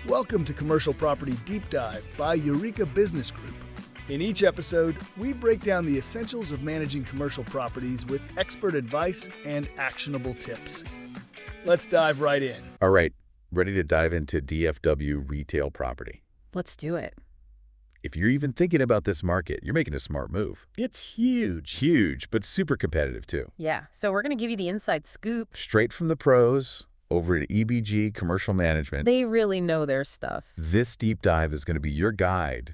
Welcome to Commercial Property Deep Dive by Eureka Business Group. In each episode, we break down the essentials of managing commercial properties with expert advice and actionable tips. Let's dive right in. All right, ready to dive into DFW retail property. Let's do it. If you're even thinking about this market, you're making a smart move. It's huge. Huge, but super competitive too. Yeah, so we're going to give you the inside scoop. Straight from the pros over at EBG Commercial Management. They really know their stuff. This deep dive is going to be your guide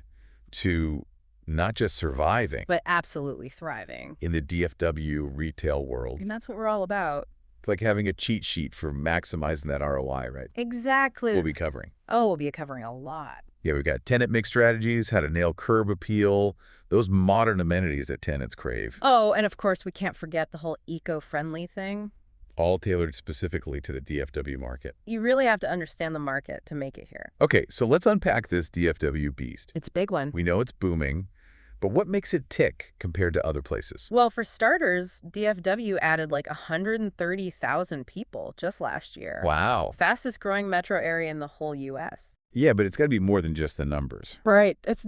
to not just surviving, but absolutely thriving in the DFW retail world. And that's what we're all about. It's like having a cheat sheet for maximizing that ROI, right? Exactly. We'll be covering. Oh, we'll be covering a lot. Yeah, we've got tenant mix strategies, how to nail curb appeal, those modern amenities that tenants crave. Oh, and of course, we can't forget the whole eco-friendly thing. All tailored specifically to the DFW market. You really have to understand the market to make it here. Okay, so let's unpack this DFW beast. It's a big one. We know it's booming, but what makes it tick compared to other places? Well, for starters, DFW added like 130,000 people just last year. Wow. Fastest growing metro area in the whole U.S. Yeah, but it's got to be more than just the numbers. Right. It's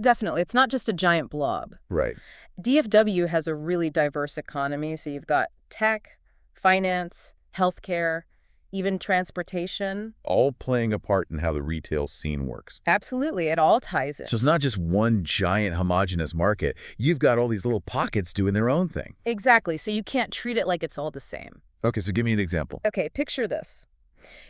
not just a giant blob. Right. DFW has a really diverse economy, so you've got tech, finance, healthcare, even transportation. All playing a part in how the retail scene works. Absolutely. It all ties in. So it's not just one giant homogenous market. You've got all these little pockets doing their own thing. Exactly. So you can't treat it like it's all the same. Okay, so give me an example. Okay, picture this.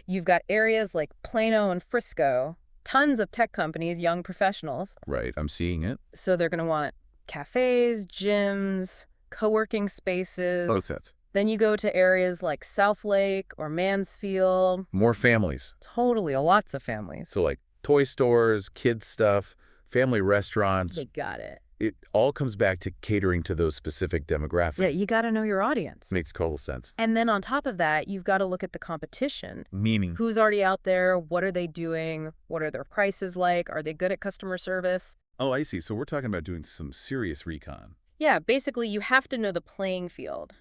You've got areas like Plano and Frisco, tons of tech companies, young professionals. Right, I'm seeing it. So they're going to want cafes, gyms, co-working spaces. Both sets. Then you go to areas like South Lake or Mansfield. More families. Totally, lots of families. So like toy stores, kids stuff, family restaurants. They got it. It all comes back to catering to those specific demographics. Yeah, you got to know your audience. Makes total sense. And then on top of that, you've got to look at the competition. Meaning? Who's already out there? What are they doing? What are their prices like? Are they good at customer service? Oh, I see. So we're talking about doing some serious recon. Yeah, basically you have to know the playing field.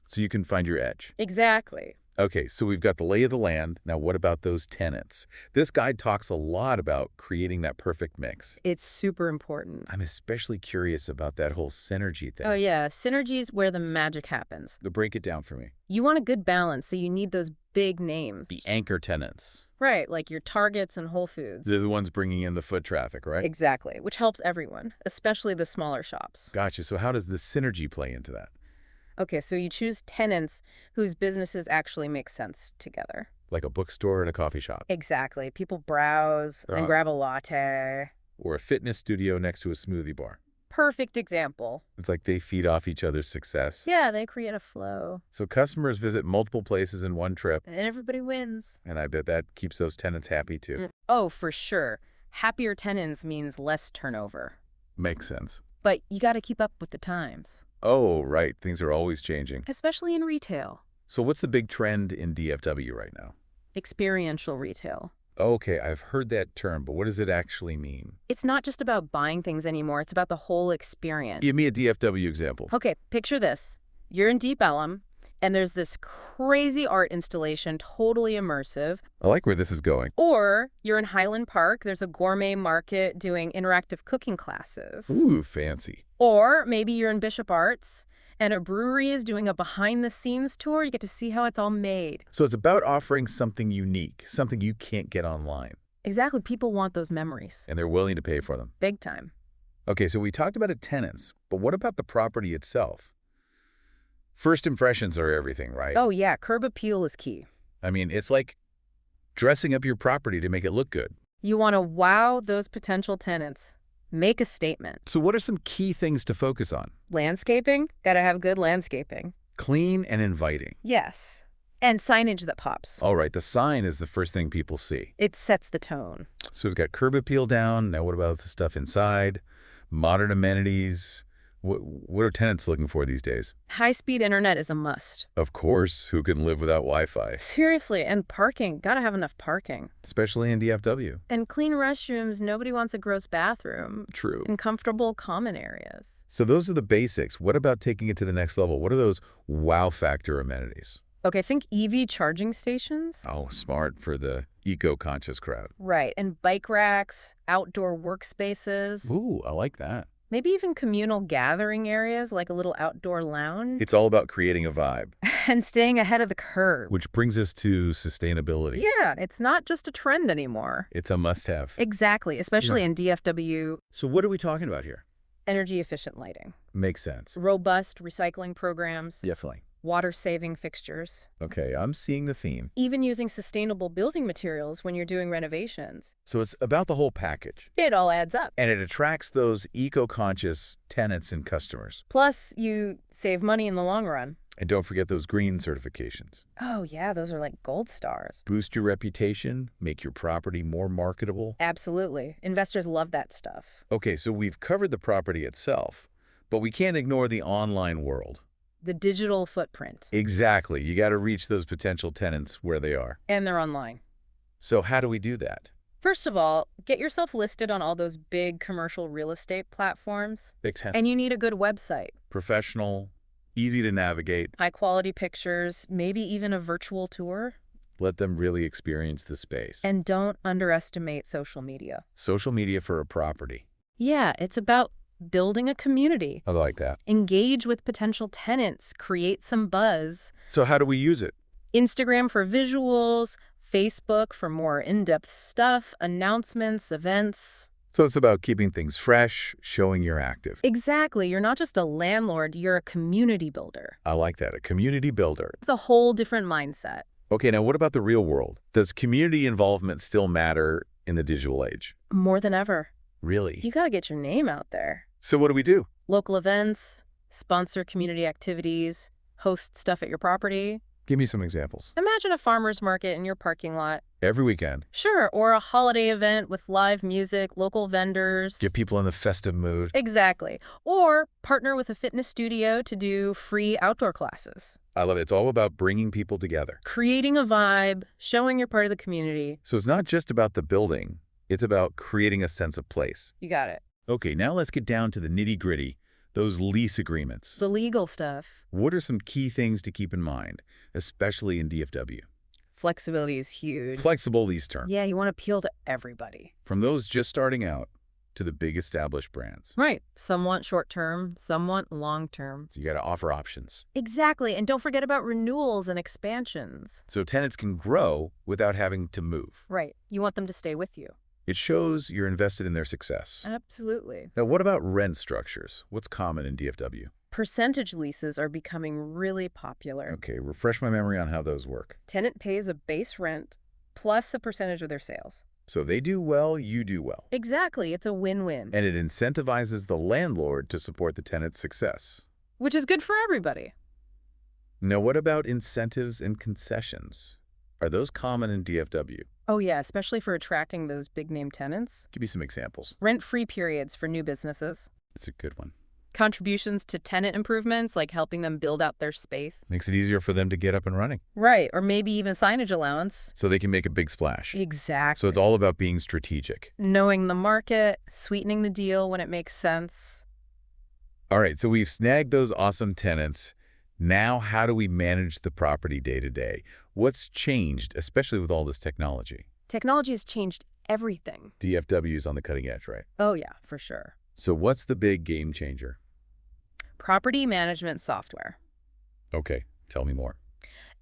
So you can find your edge. Exactly. Okay, so we've got the lay of the land. Now what about those tenants? This guide talks a lot about creating that perfect mix. It's super important. I'm especially curious about that whole synergy thing. Oh yeah, synergy's where the magic happens. So break it down for me. You want a good balance, so you need those big names. The anchor tenants. Right, like your Targets and Whole Foods. They're the ones bringing in the foot traffic, right? Exactly, which helps everyone, especially the smaller shops. Gotcha. So how does the synergy play into that? Okay, so you choose tenants whose businesses actually make sense together. Like a bookstore and a coffee shop. Exactly. People browse and grab a latte. Or a fitness studio next to a smoothie bar. Perfect example. It's like they feed off each other's success. Yeah, they create a flow. So customers visit multiple places in one trip. And everybody wins. And I bet that keeps those tenants happy too. Oh, for sure. Happier tenants means less turnover. Makes sense. But you got to keep up with the times. Oh, right. Things are always changing. Especially in retail. So what's the big trend in DFW right now? Experiential retail. Okay, I've heard that term, but what does it actually mean? It's not just about buying things anymore. It's about the whole experience. Give me a DFW example. Okay, picture this. You're in Deep Ellum, and there's this crazy art installation, totally immersive. I like where this is going. Or you're in Highland Park. There's a gourmet market doing interactive cooking classes. Ooh, fancy. Or maybe you're in Bishop Arts, and a brewery is doing a behind-the-scenes tour. You get to see how it's all made. So it's about offering something unique, something you can't get online. Exactly. People want those memories. And they're willing to pay for them. Big time. Okay, so we talked about the tenants, but what about the property itself? First impressions are everything, right? Oh, yeah. Curb appeal is key. I mean, it's like dressing up your property to make it look good. You want to wow those potential tenants. Make a statement. So what are some key things to focus on? Landscaping? Gotta have good landscaping. Clean and inviting. Yes. And signage that pops. All right, the sign is the first thing people see. It sets the tone. So we've got curb appeal down. Now what about the stuff inside? Modern amenities. What are tenants looking for these days? High-speed internet is a must. Of course, who can live without Wi-Fi? Seriously, and parking. Gotta have enough parking. Especially in DFW. And clean restrooms. Nobody wants a gross bathroom. True. And comfortable common areas. So those are the basics. What about taking it to the next level? What are those wow factor amenities? Okay, think EV charging stations. Oh, smart for the eco-conscious crowd. Right, and bike racks, outdoor workspaces, Ooh, I like that. maybe even communal gathering areas like a little outdoor lounge. It's all about creating a vibe. And staying ahead of the curve. Which brings us to sustainability. Yeah, it's not just a trend anymore. It's a must-have. Exactly, especially in DFW. So what are we talking about here? Energy efficient lighting, Makes sense. robust recycling programs, Definitely. water-saving fixtures, Okay, I'm seeing the theme. even using sustainable building materials when you're doing renovations. So it's about the whole package. It all adds up. And it attracts those eco-conscious tenants and customers. Plus, you save money in the long run. And don't forget those green certifications. Oh, yeah, those are like gold stars. Boost your reputation, make your property more marketable. Absolutely. Investors love that stuff. Okay, so we've covered the property itself, but we can't ignore the online world. The digital footprint. Exactly. You got to reach those potential tenants where they are. And they're online. So how do we do that? First of all, get yourself listed on all those big commercial real estate platforms. Makes sense. And you need a good website. Professional, easy to navigate. High-quality pictures, maybe even a virtual tour. Let them really experience the space. And don't underestimate social media. Social media for a property. Yeah, it's about building a community. I like that. Engage with potential tenants, create some buzz. So how do we use it? Instagram for visuals, Facebook for more in-depth stuff, announcements, events. So it's about keeping things fresh, showing you're active. Exactly. You're not just a landlord, you're a community builder. I like that, a community builder. It's a whole different mindset. Okay, now what about the real world? Does community involvement still matter in the digital age? More than ever. Really? You got to get your name out there. So what do we do? Local events, sponsor community activities, host stuff at your property. Give me some examples. Imagine a farmer's market in your parking lot. Every weekend. Sure, or a holiday event with live music, local vendors. Get people in the festive mood. Exactly. Or partner with a fitness studio to do free outdoor classes. I love it. It's all about bringing people together. Creating a vibe, showing you're part of the community. So it's not just about the building. It's about creating a sense of place. You got it. Okay, now let's get down to the nitty-gritty, those lease agreements. The legal stuff. What are some key things to keep in mind, especially in DFW? Flexibility is huge. Flexible lease term. Yeah, you want to appeal to everybody. From those just starting out to the big established brands. Right. Some want short-term, some want long-term. So you got to offer options. Exactly. And don't forget about renewals and expansions. So tenants can grow without having to move. Right. You want them to stay with you. It shows you're invested in their success. Absolutely. Now, what about rent structures? What's common in DFW? Percentage leases are becoming really popular. Okay, refresh my memory on how those work. Tenant pays a base rent plus a percentage of their sales. So they do well, you do well. Exactly. It's a win-win. And it incentivizes the landlord to support the tenant's success. Which is good for everybody. Now, what about incentives and concessions? Are those common in DFW? Oh yeah, especially for attracting those big-name tenants. Give me some examples. Rent-free periods for new businesses. It's a good one. Contributions to tenant improvements, like helping them build out their space. Makes it easier for them to get up and running. Right, or maybe even signage allowance. So they can make a big splash. Exactly. So it's all about being strategic. Knowing the market, sweetening the deal when it makes sense. All right, so we've snagged those awesome tenants. Now, how do we manage the property day to day? What's changed, especially with all this technology? Technology has changed everything. DFW is on the cutting edge, right? Oh yeah, for sure. So what's the big game changer? Property management software. Okay, tell me more.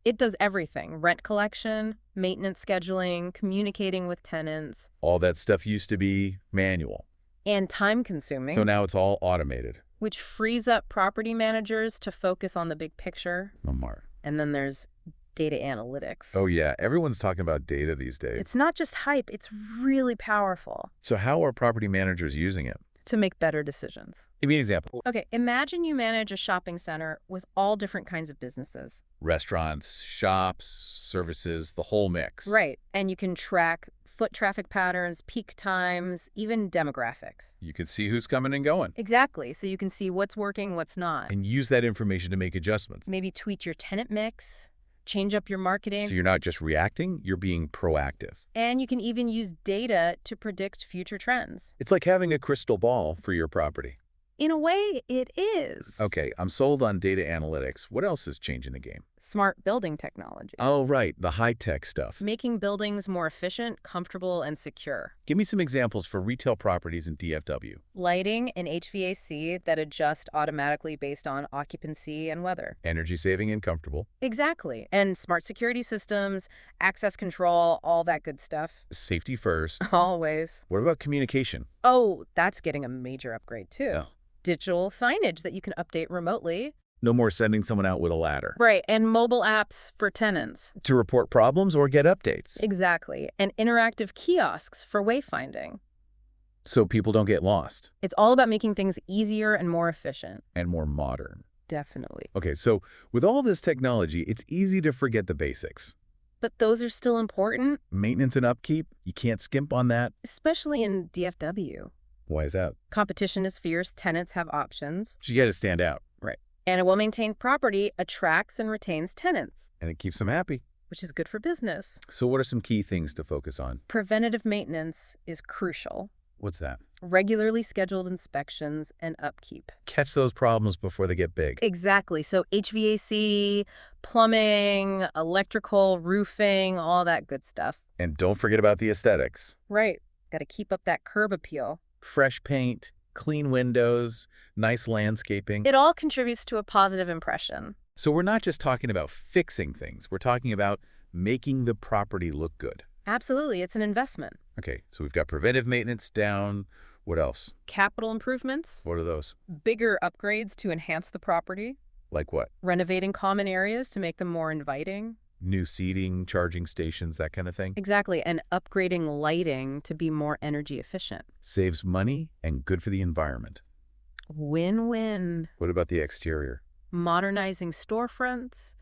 It does everything. Rent collection, maintenance scheduling, communicating with tenants. All that stuff used to be manual. And time-consuming. So now it's all automated. Which frees up property managers to focus on the big picture. Omar. And then there's data analytics. Oh yeah, everyone's talking about data these days. It's not just hype, it's really powerful. So how are property managers using it? To make better decisions. Give me an example. Okay, imagine you manage a shopping center with all different kinds of businesses. Restaurants, shops, services, the whole mix. Right, and you can track foot traffic patterns, peak times, even demographics. You can see who's coming and going. Exactly, so you can see what's working, what's not. And use that information to make adjustments. Maybe tweak your tenant mix, change up your marketing. So you're not just reacting, you're being proactive. And you can even use data to predict future trends. It's like having a crystal ball for your property. In a way, it is. Okay, I'm sold on data analytics. What else is changing the game? smart building technologies. Oh, right, the high-tech stuff. Making buildings more efficient, comfortable, and secure. Give me some examples for retail properties in DFW. Lighting and HVAC that adjust automatically based on occupancy and weather. Energy saving and comfortable. Exactly. And smart security systems, access control, all that good stuff. Safety first. Always. What about communication? Oh, that's getting a major upgrade too. Oh. Digital signage that you can update remotely. No more sending someone out with a ladder. Right, and mobile apps for tenants. To report problems or get updates. Exactly. And interactive kiosks for wayfinding. So people don't get lost. It's all about making things easier and more efficient. And more modern. Definitely. Okay, so with all this technology, it's easy to forget the basics. But those are still important, Maintenance and upkeep, you can't skimp on that. especially in DFW. Why is that? Competition is fierce, tenants have options, You got to stand out. Right. and a well-maintained property attracts and retains tenants, And it keeps them happy. which is good for business. So what are some key things to focus on? Preventative maintenance is crucial. What's that? Regularly scheduled inspections and upkeep. Catch those problems before they get big. Exactly. So HVAC, plumbing, electrical, roofing, all that good stuff. And don't forget about the aesthetics. Right. Got to keep up that curb appeal. Fresh paint, clean windows, nice landscaping. It all contributes to a positive impression. So we're not just talking about fixing things. We're talking about making the property look good. Absolutely. It's an investment. Okay, so we've got preventive maintenance down. What else? Capital improvements, What are those? bigger upgrades to enhance the property, Like what? renovating common areas to make them more inviting. New seating, charging stations, that kind of thing? Exactly. And upgrading lighting to be more energy efficient. Saves money and good for the environment. Win-win. What about the exterior? Modernizing storefronts,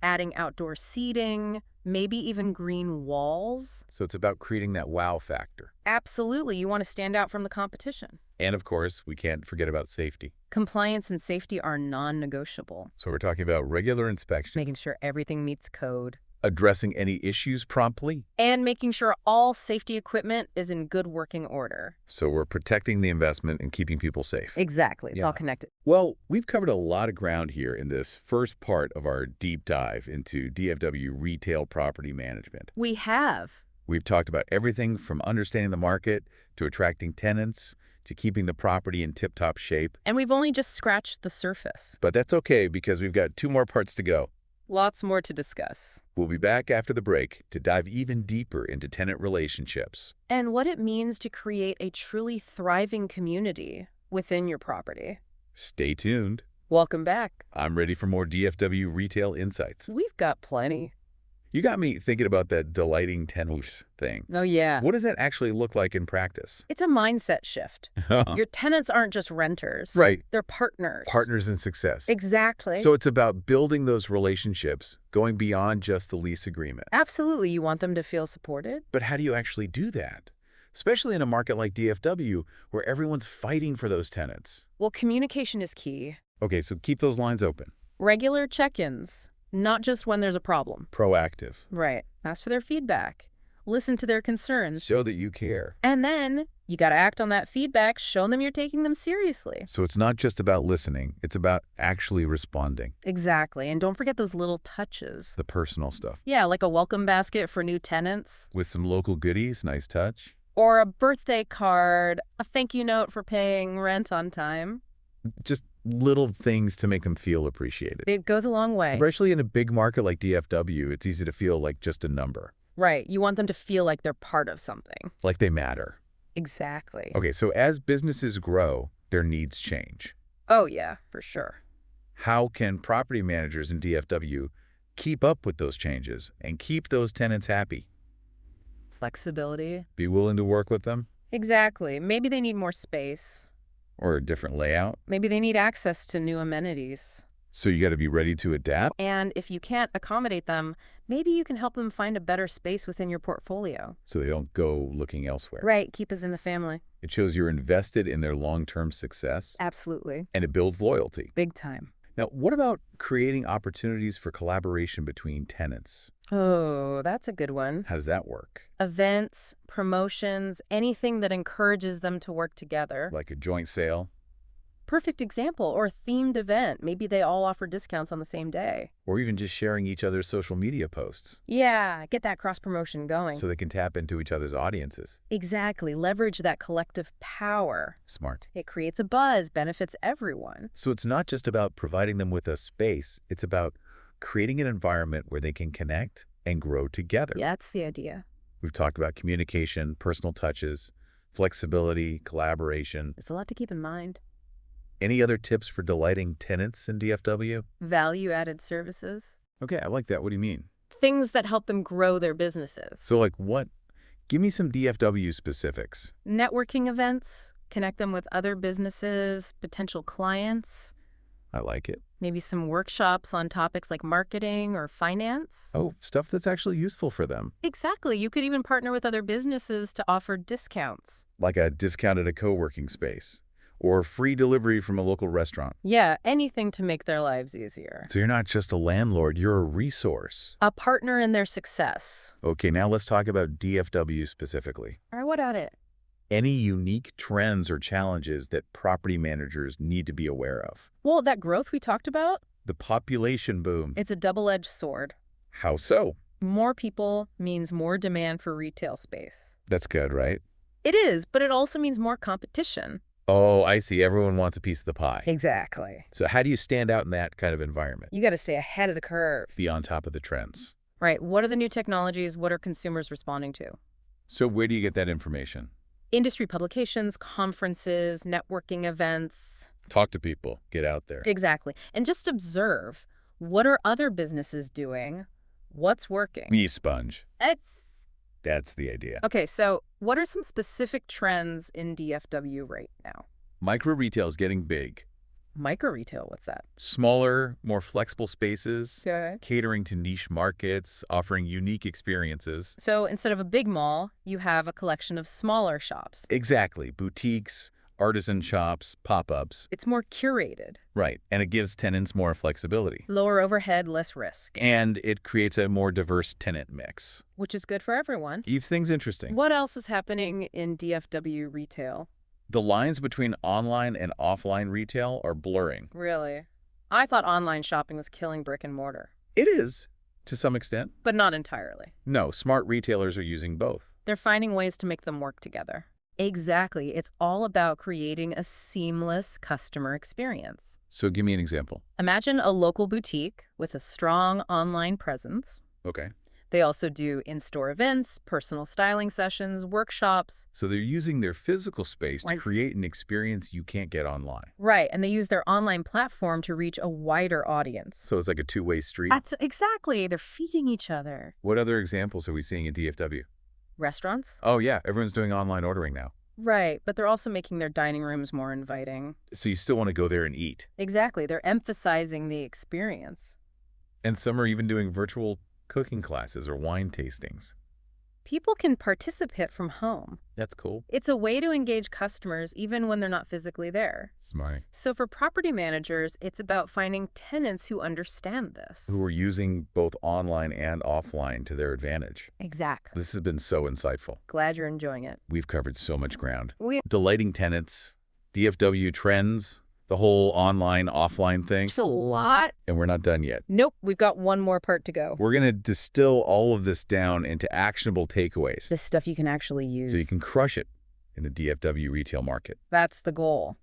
adding outdoor seating, maybe even green walls. So it's about creating that wow factor. Absolutely. You want to stand out from the competition. And of course, we can't forget about safety. Compliance and safety are non-negotiable. So we're talking about regular inspection, Making sure everything meets code. addressing any issues promptly. And making sure all safety equipment is in good working order. So we're protecting the investment and keeping people safe. Exactly. It's Yeah. all connected. Well, we've covered a lot of ground here in this first part of our deep dive into DFW retail property management. We have. We've talked about everything from understanding the market to attracting tenants to keeping the property in tip-top shape. And we've only just scratched the surface. But that's okay because we've got 2 more parts to go. Lots more to discuss. We'll be back after the break to dive even deeper into tenant relationships. And what it means to create a truly thriving community within your property. Stay tuned. Welcome back. I'm ready for more DFW retail insights. We've got plenty. You got me thinking about that delighting tenants thing. Oh, yeah. What does that actually look like in practice? It's a mindset shift. Your tenants aren't just renters. Right. They're partners. Partners in success. Exactly. So it's about building those relationships, going beyond just the lease agreement. Absolutely. You want them to feel supported? But how do you actually do that? Especially in a market like DFW, where everyone's fighting for those tenants. Well, communication is key. Okay, so keep those lines open. Regular check-ins, not just when there's a problem. Proactive. Right. Ask for their feedback. Listen to their concerns. Show that you care. And then you got to act on that feedback, show them you're taking them seriously. So it's not just about listening, it's about actually responding. Exactly. And don't forget those little touches. The personal stuff. Yeah, like a welcome basket for new tenants, With some local goodies, nice touch. or a birthday card, a thank you note for paying rent on time. Just little things to make them feel appreciated. It goes a long way. Especially in a big market like DFW, it's easy to feel like just a number. Right. You want them to feel like they're part of something. Like they matter. Exactly. Okay, so as businesses grow, their needs change. Oh, yeah, for sure. How can property managers in DFW keep up with those changes and keep those tenants happy? Flexibility. Be willing to work with them? Exactly. Maybe they need more space. Or a different layout? Maybe they need access to new amenities. So you got to be ready to adapt? And if you can't accommodate them, maybe you can help them find a better space within your portfolio. So they don't go looking elsewhere. Right. Keep us in the family. It shows you're invested in their long-term success. Absolutely. And it builds loyalty. Big time. Now, what about creating opportunities for collaboration between tenants? Oh, that's a good one. How does that work? Events, promotions, anything that encourages them to work together. Like a joint sale? Perfect example. Or a themed event. Maybe they all offer discounts on the same day. Or even just sharing each other's social media posts Yeah, get that cross-promotion going. so they can tap into each other's audiences. Exactly. Leverage that collective power. Smart. It creates a buzz, benefits everyone. So it's not just about providing them with a space. It's about creating an environment where they can connect and grow together. Yeah, that's the idea. We've talked about communication, personal touches, flexibility, collaboration. It's a lot to keep in mind. Any other tips for delighting tenants in DFW? Value-added services. Okay, I like that. What do you mean? Things that help them grow their businesses. So like what? Give me some DFW specifics. Networking events, connect them with other businesses, potential clients. I like it. Maybe some workshops on topics like marketing or finance. Oh, stuff that's actually useful for them. Exactly. You could even partner with other businesses to offer discounts. Like a discount at a co-working space or free delivery from a local restaurant. Yeah, anything to make their lives easier. So you're not just a landlord, you're a resource. A partner in their success. Okay, now let's talk about DFW specifically. All right, what about it? Any unique trends or challenges that property managers need to be aware of? Well, that growth we talked about, The population boom. it's a double-edged sword. How so? More people means more demand for retail space. That's good, right? It is, but it also means more competition. Oh, I see. Everyone wants a piece of the pie. Exactly. So how do you stand out in that kind of environment? You got to stay ahead of the curve. Be on top of the trends. Right. What are the new technologies? What are consumers responding to? So where do you get that information? Industry publications, conferences, networking events. Talk to people. Get out there. Exactly. And just observe. What are other businesses doing? What's working? Be a sponge. It's... That's the idea. Okay, so what are some specific trends in DFW right now? Micro retail is getting big. Micro retail, what's that? Smaller, more flexible spaces, Okay. catering to niche markets, offering unique experiences. So instead of a big mall, you have a collection of smaller shops. Exactly. Boutiques, artisan shops, pop-ups. It's more curated. Right. And it gives tenants more flexibility. Lower overhead, less risk, And it creates a more diverse tenant mix. which is good for everyone. Keeps things interesting. What else is happening in DFW retail? The lines between online and offline retail are blurring. Really? I thought online shopping was killing brick and mortar, It is, to some extent. but not entirely. No, smart retailers are using both. They're finding ways to make them work together. Exactly. It's all about creating a seamless customer experience. So give me an example. Imagine a local boutique with a strong online presence. Okay. They also do in-store events, personal styling sessions, workshops. So they're using their physical space to Right. create an experience you can't get online. Right, and they use their online platform to reach a wider audience. So it's like a two-way street. That's exactly. They're feeding each other. What other examples are we seeing in DFW? Restaurants? Oh, yeah. Everyone's doing online ordering now. Right, but they're also making their dining rooms more inviting. So you still want to go there and eat. Exactly. They're emphasizing the experience. And some are even doing virtual cooking classes or wine tastings. People can participate from home. That's cool. It's a way to engage customers even when they're not physically there. Smart. So for property managers, it's about finding tenants who understand this. Who are using both online and offline to their advantage. Exactly. This has been so insightful. Glad you're enjoying it. We've covered so much ground. We Delighting tenants, DFW trends, the whole online, offline thing. It's a lot. And we're not done yet. Nope, we've got one more part to go. We're going to distill all of this down into actionable takeaways This stuff you can actually use. so you can crush it in the DFW retail market. That's the goal.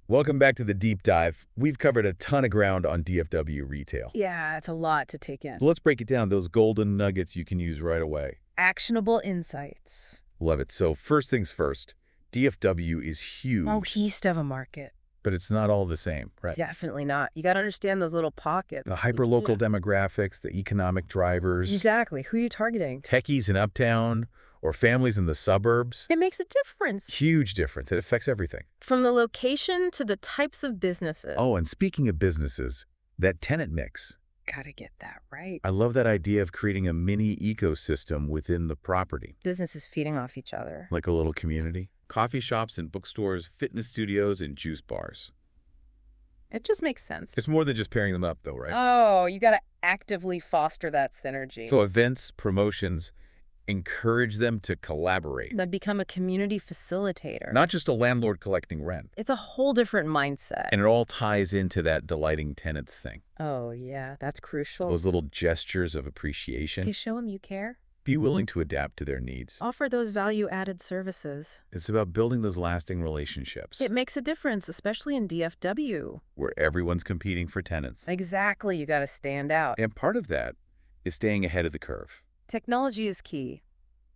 Welcome back to the deep dive. We've covered a ton of ground on DFW retail. Yeah, it's a lot to take in. So let's break it down, those golden nuggets you can use right away. Actionable insights. Love it. So first things first, DFW is huge, Oh, east of a market. but it's not all the same, right? Definitely not. You got to understand those little pockets. The hyperlocal demographics, the economic drivers, Exactly. Who are you targeting? techies in uptown, or families in the suburbs. It makes a difference. Huge difference. It affects everything. From the location to the types of businesses. Oh, and speaking of businesses, that tenant mix. Gotta get that right. I love that idea of creating a mini ecosystem within the property, Businesses feeding off each other. like a little community. Coffee shops and bookstores, fitness studios and juice bars. It just makes sense. It's more than just pairing them up, though, right? Oh, you gotta actively foster that synergy. So events, promotions, encourage them to collaborate. That become a community facilitator. Not just a landlord collecting rent. It's a whole different mindset. And it all ties into that delighting tenants thing. Oh, yeah, that's crucial. Those little gestures of appreciation. Okay, show them you care. Be willing to adapt to their needs. Offer those value-added services. It's about building those lasting relationships. It makes a difference, especially in DFW. Where everyone's competing for tenants. Exactly, you got to stand out. And part of that is staying ahead of the curve. Technology is key.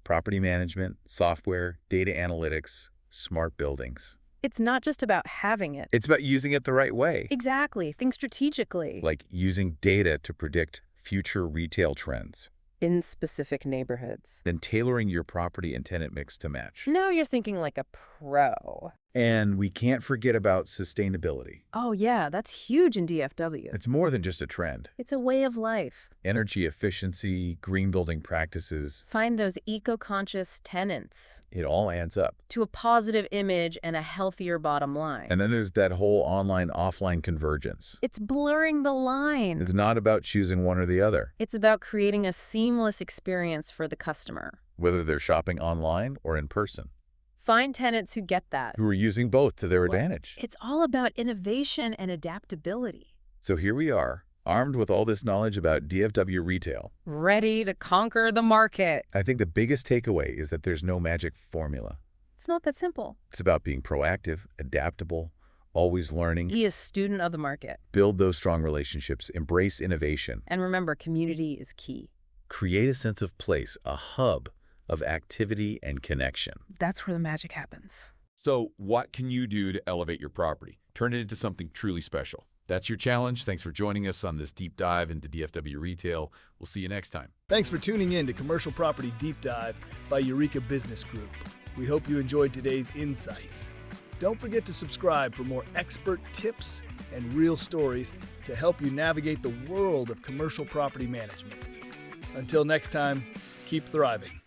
Property management, software, data analytics, smart buildings. It's not just about having it. It's about using it the right way. Exactly. Think strategically. Like using data to predict future retail trends. In specific neighborhoods. Then tailoring your property and tenant mix to match. Now you're thinking like a pro. And we can't forget about sustainability. Oh yeah, that's huge in DFW. It's more than just a trend. It's a way of life. Energy efficiency, green building practices. Find those eco-conscious tenants. It all adds up. To a positive image and a healthier bottom line. And then there's that whole online-offline convergence. It's blurring the line. It's not about choosing one or the other. It's about creating a seamless experience for the customer. Whether they're shopping online or in person. Find tenants who get that. Who are using both to their advantage. It's all about innovation and adaptability. So here we are, armed with all this knowledge about DFW retail. Ready to conquer the market. I think the biggest takeaway is that there's no magic formula. It's not that simple. It's about being proactive, adaptable, always learning. Be a student of the market. Build those strong relationships, embrace innovation. And remember, community is key. Create a sense of place, a hub of activity and connection. That's where the magic happens. So what can you do to elevate your property? Turn it into something truly special. That's your challenge. Thanks for joining us on this deep dive into DFW retail. We'll see you next time. Thanks for tuning in to Commercial Property Deep Dive by Eureka Business Group. We hope you enjoyed today's insights. Don't forget to subscribe for more expert tips and real stories to help you navigate the world of commercial property management. Until next time, keep thriving.